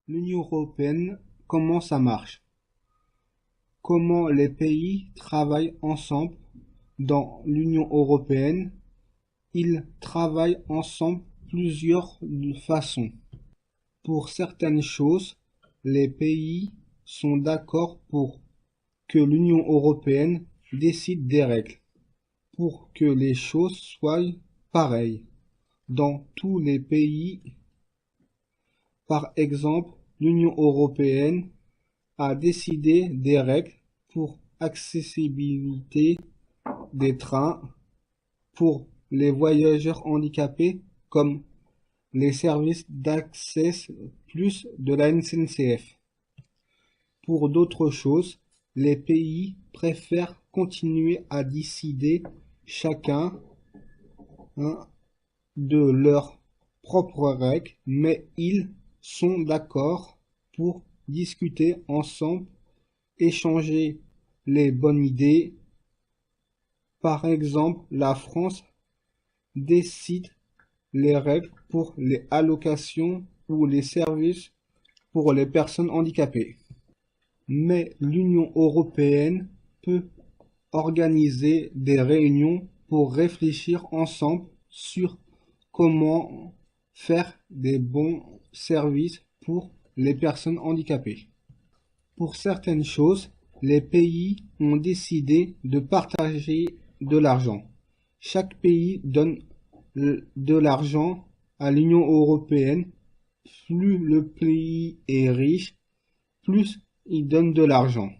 L'Union européenne, comment ça marche? Comment les pays travaillent ensemble dans l'Union européenne? Ils travaillent ensemble plusieurs façons. Pour certaines choses, les pays sont d'accord pour que l'Union européenne décide des règles, pour que les choses soient pareilles dans tous les pays. Par exemple, l'Union européenne a décidé des règles pour accessibilité des trains pour les voyageurs handicapés comme les services d'accès plus de la SNCF. Pour d'autres choses, les pays préfèrent continuer à décider chacun de leurs propres règles, mais ils sont d'accord pour discuter ensemble, échanger les bonnes idées. Par exemple, la France décide les règles pour les allocations ou les services pour les personnes handicapées. Mais l'Union européenne peut organiser des réunions pour réfléchir ensemble sur comment faire des bons services pour les personnes handicapées. Pour certaines choses, les pays ont décidé de partager de l'argent. Chaque pays donne de l'argent à l'Union européenne. Plus le pays est riche, plus il donne de l'argent.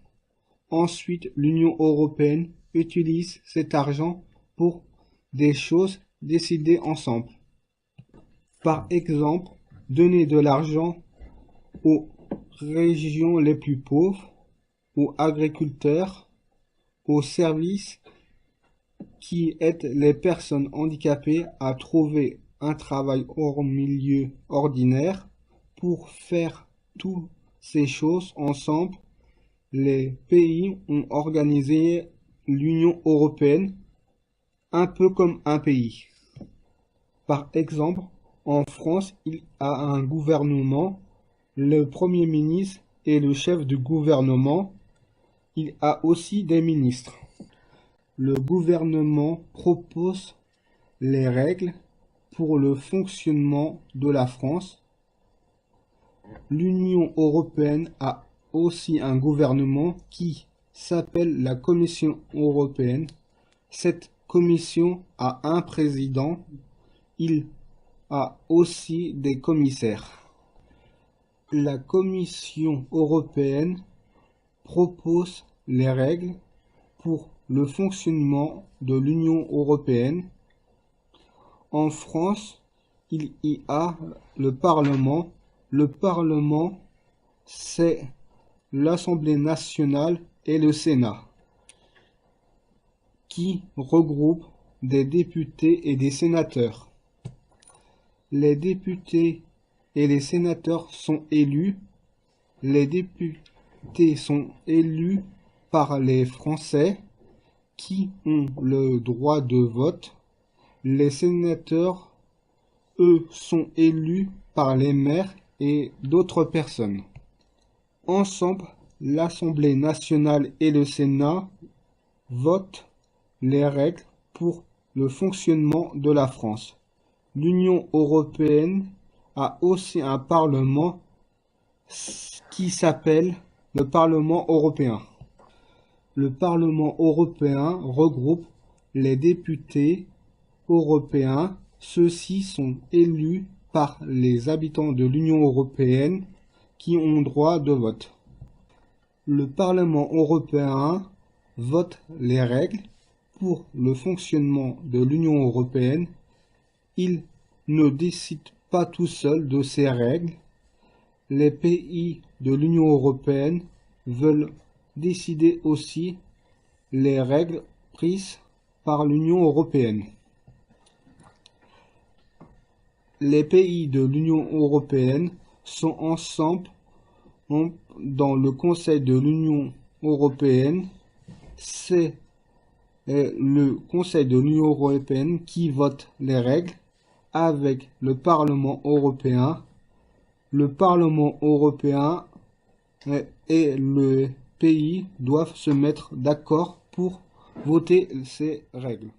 Ensuite, l'Union européenne utilise cet argent pour des choses décidées ensemble. Par exemple, donner de l'argent aux régions les plus pauvres, aux agriculteurs, aux services qui aident les personnes handicapées à trouver un travail hors milieu ordinaire. Pour faire toutes ces choses ensemble, les pays ont organisé l'Union européenne un peu comme un pays. Par exemple, en France, il y a un gouvernement, le Premier ministre est le chef du gouvernement. Il y a aussi des ministres. Le gouvernement propose les règles pour le fonctionnement de la France. L'Union européenne a aussi un gouvernement qui s'appelle la Commission européenne. Cette commission a un président. Il a aussi des commissaires. La Commission européenne propose les règles pour le fonctionnement de l'Union européenne. En France, il y a le Parlement. Le Parlement, c'est l'Assemblée nationale et le Sénat, qui regroupent des députés et des sénateurs. Les députés et les sénateurs sont élus. Les députés sont élus par les Français qui ont le droit de vote. Les sénateurs, eux, sont élus par les maires et d'autres personnes. Ensemble, l'Assemblée nationale et le Sénat votent les règles pour le fonctionnement de la France. L'Union européenne a aussi un parlement qui s'appelle le Parlement européen. Le Parlement européen regroupe les députés européens. Ceux-ci sont élus par les habitants de l'Union européenne qui ont droit de vote. Le Parlement européen vote les règles pour le fonctionnement de l'Union européenne. Il ne décide pas tout seul de ces règles. Les pays de l'Union européenne veulent décider aussi les règles prises par l'Union européenne. Les pays de l'Union européenne sont ensemble dans le Conseil de l'Union européenne. C'est le Conseil de l'Union européenne qui vote les règles avec le Parlement européen. le Parlement européen et le pays doivent se mettre d'accord pour voter ces règles.